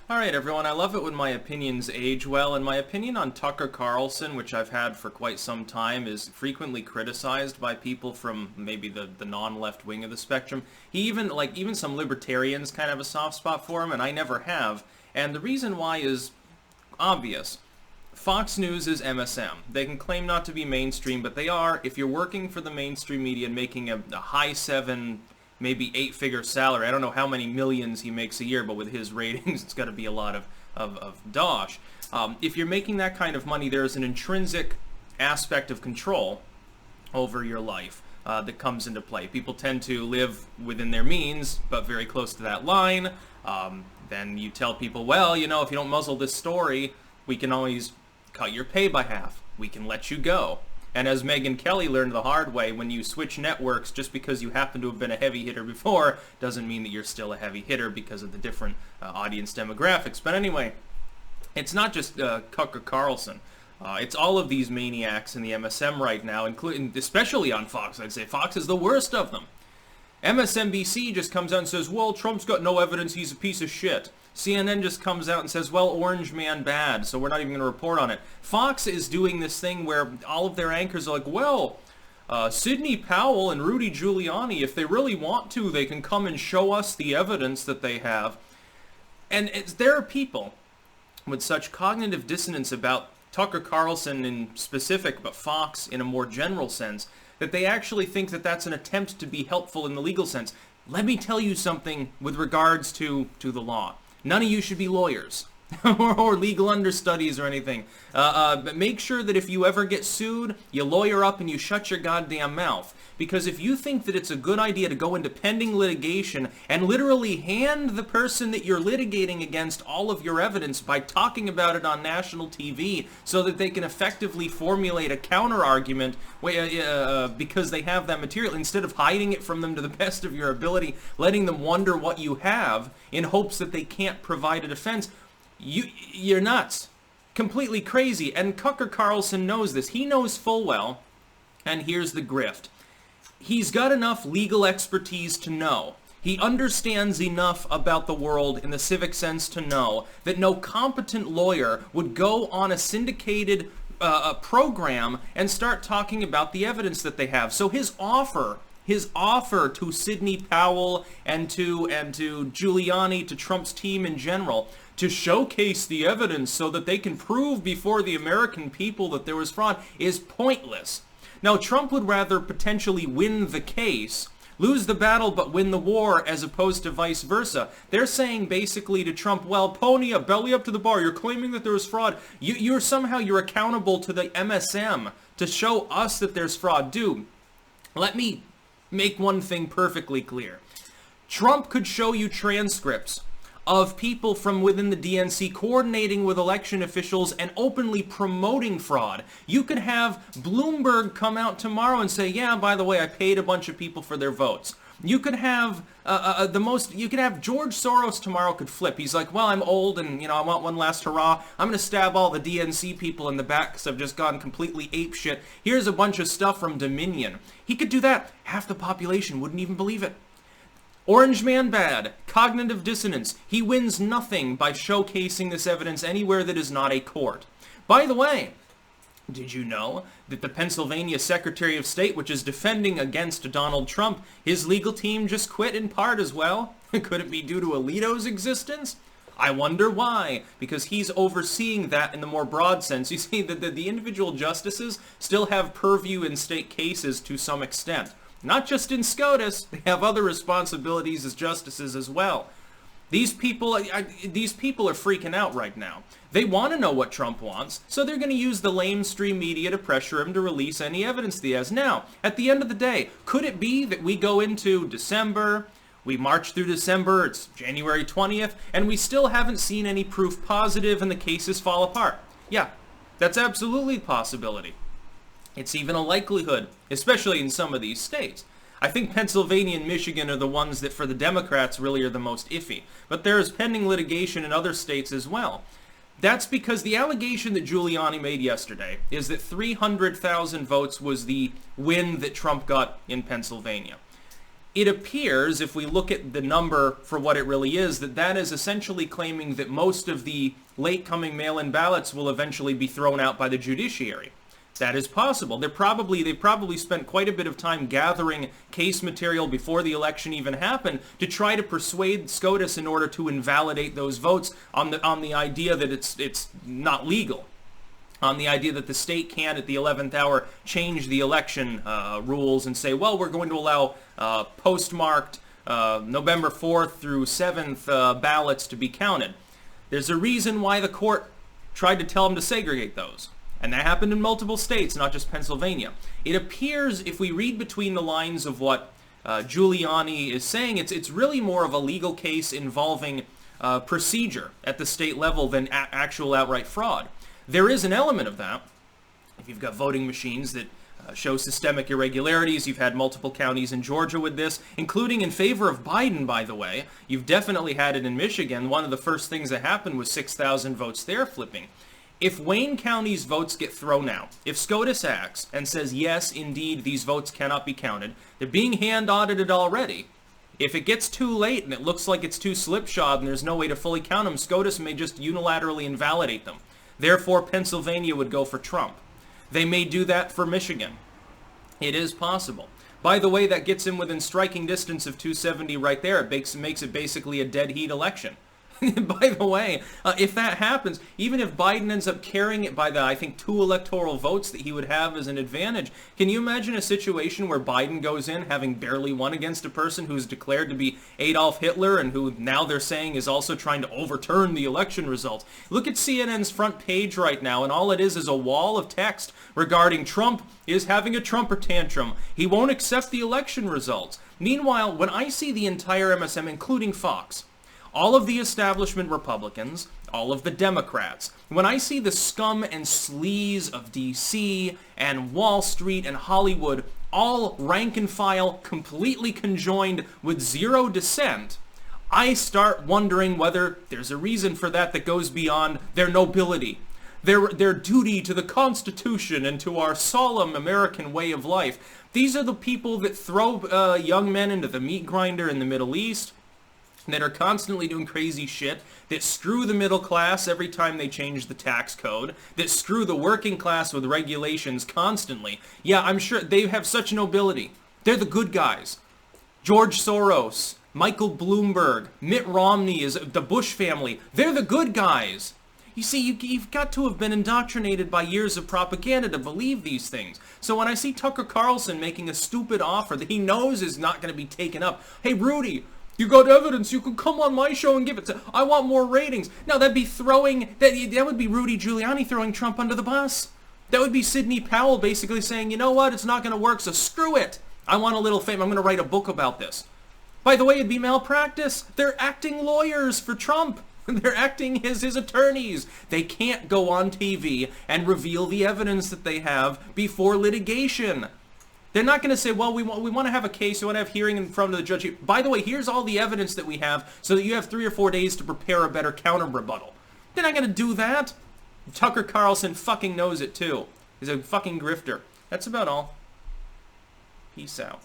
Alright everyone, I love it when my opinions age well, and my opinion on Tucker Carlson, which I've had for quite some time, is frequently criticized by people from maybe the non-left wing of the spectrum. He even some libertarians kind of have a soft spot for him, and I never have. And the reason why is obvious. Fox News is MSM. They can claim not to be mainstream, but they are. If you're working for the mainstream media and making a high seven, maybe eight-figure salary. I don't know how many millions he makes a year, but with his ratings, it's got to be a lot of dosh. If you're making that kind of money, there's an intrinsic aspect of control over your life that comes into play. People tend to live within their means, but very close to that line. Then you tell people, well, you know, if you don't muzzle this story, we can always cut your pay by half. We can let you go. And as Megyn Kelly learned the hard way, when you switch networks, just because you happen to have been a heavy hitter before, doesn't mean that you're still a heavy hitter because of the different audience demographics. But anyway, it's not just Cucker Carlson. It's all of these maniacs in the MSM right now, including, especially on Fox. I'd say Fox is the worst of them. MSNBC just comes out and says, well, Trump's got no evidence, he's a piece of shit. CNN just comes out and says, well, orange man bad, so we're not even going to report on it. Fox is doing this thing where all of their anchors are like, well, Sidney Powell and Rudy Giuliani, if they really want to, they can come and show us the evidence that they have. And there are people with such cognitive dissonance about Tucker Carlson in specific, but Fox in a more general sense, that they actually think that that's an attempt to be helpful in the legal sense. Let me tell you something with regards to the law. None of you should be lawyers or legal understudies or anything. But make sure that if you ever get sued, you lawyer up and you shut your goddamn mouth. Because if you think that it's a good idea to go into pending litigation and literally hand the person that you're litigating against all of your evidence by talking about it on national TV so that they can effectively formulate a counterargument because they have that material, instead of hiding it from them to the best of your ability, letting them wonder what you have in hopes that they can't provide a defense, you're nuts. Completely crazy. And Cucker Carlson knows this. He knows full well, and here's the grift. He's got enough legal expertise to know. He understands enough about the world in the civic sense to know that no competent lawyer would go on a syndicated program and start talking about the evidence that they have. So his offer to Sidney Powell and to Giuliani, to Trump's team in general, to showcase the evidence so that they can prove before the American people that there was fraud, is pointless. Now, Trump would rather potentially win the case, lose the battle but win the war, as opposed to vice versa. They're saying basically to Trump, well, pony up, belly up to the bar. You're claiming that there was fraud. You're accountable to the MSM to show us that there's fraud. Dude, let me make one thing perfectly clear. Trump could show you transcripts of people from within the DNC coordinating with election officials and openly promoting fraud. You could have Bloomberg come out tomorrow and say, yeah, by the way, I paid a bunch of people for their votes. You could have George Soros tomorrow could flip. He's like, well, I'm old and, I want one last hurrah. I'm going to stab all the DNC people in the back because I've just gone completely apeshit. Here's a bunch of stuff from Dominion. He could do that. Half the population wouldn't even believe it. Orange man bad, cognitive dissonance. He wins nothing by showcasing this evidence anywhere that is not a court. By the way, did you know that the Pennsylvania Secretary of State, which is defending against Donald Trump, his legal team just quit in part as well? Could it be due to Alito's existence? I wonder why, because he's overseeing that in the more broad sense. You see, the individual justices still have purview in state cases to some extent. Not just in SCOTUS, they have other responsibilities as justices as well. These people are freaking out right now. They want to know what Trump wants, so they're going to use the lamestream media to pressure him to release any evidence that he has. Now, at the end of the day, could it be that we go into December, we march through December, it's January 20th, and we still haven't seen any proof positive and the cases fall apart? Yeah, that's absolutely a possibility. It's even a likelihood, especially in some of these states. I think Pennsylvania and Michigan are the ones that for the Democrats really are the most iffy. But there is pending litigation in other states as well. That's because the allegation that Giuliani made yesterday is that 300,000 votes was the win that Trump got in Pennsylvania. It appears, if we look at the number for what it really is, that that is essentially claiming that most of the late-coming mail-in ballots will eventually be thrown out by the judiciary. That is possible. They probably spent quite a bit of time gathering case material before the election even happened to try to persuade SCOTUS in order to invalidate those votes on the idea that it's not legal, on the idea that the state can at the 11th hour change the election rules and say, well, we're going to allow postmarked November 4th through 7th ballots to be counted. There's a reason why the court tried to tell them to segregate those. And that happened in multiple states, not just Pennsylvania. It appears, if we read between the lines of what Giuliani is saying, it's really more of a legal case involving procedure at the state level than actual outright fraud. There is an element of that. If you've got voting machines that show systemic irregularities, you've had multiple counties in Georgia with this, including in favor of Biden, by the way. You've definitely had it in Michigan. One of the first things that happened was 6,000 votes there flipping. If Wayne County's votes get thrown out, if SCOTUS acts and says, yes, indeed, these votes cannot be counted, they're being hand audited already. If it gets too late and it looks like it's too slipshod and there's no way to fully count them, SCOTUS may just unilaterally invalidate them. Therefore, Pennsylvania would go for Trump. They may do that for Michigan. It is possible. By the way, that gets him within striking distance of 270 right there. It makes it basically a dead heat election. By the way, if that happens, even if Biden ends up carrying it by the, I think, 2 electoral votes that he would have as an advantage, can you imagine a situation where Biden goes in having barely won against a person who's declared to be Adolf Hitler and who now they're saying is also trying to overturn the election results? Look at CNN's front page right now, and all it is a wall of text regarding Trump is having a Trumper tantrum. He won't accept the election results. Meanwhile, when I see the entire MSM, including Fox, all of the establishment Republicans, all of the Democrats, when I see the scum and sleaze of DC and Wall Street and Hollywood, all rank and file, completely conjoined with zero dissent, I start wondering whether there's a reason for that that goes beyond their nobility, their duty to the Constitution and to our solemn American way of life. These are the people that throw young men into the meat grinder in the Middle East, that are constantly doing crazy shit, that screw the middle class every time they change the tax code, that screw the working class with regulations constantly. Yeah, I'm sure they have such nobility. They're the good guys. George Soros, Michael Bloomberg, Mitt Romney, is the Bush family. They're the good guys. You see, you've got to have been indoctrinated by years of propaganda to believe these things. So when I see Tucker Carlson making a stupid offer that he knows is not going to be taken up, hey, Rudy, you got evidence, you can come on my show and give it to, I want more ratings. No, that'd be that would be Rudy Giuliani throwing Trump under the bus. That would be Sidney Powell basically saying, you know what, it's not going to work, so screw it. I want a little fame, I'm going to write a book about this. By the way, it'd be malpractice. They're acting lawyers for Trump. They're acting his attorneys. They can't go on TV and reveal the evidence that they have before litigation. They're not going to say, well, we want to have a case, we want to have hearing in front of the judge. By the way, here's all the evidence that we have so that you have 3 or 4 days to prepare a better counter-rebuttal. They're not going to do that. Tucker Carlson fucking knows it too. He's a fucking grifter. That's about all. Peace out.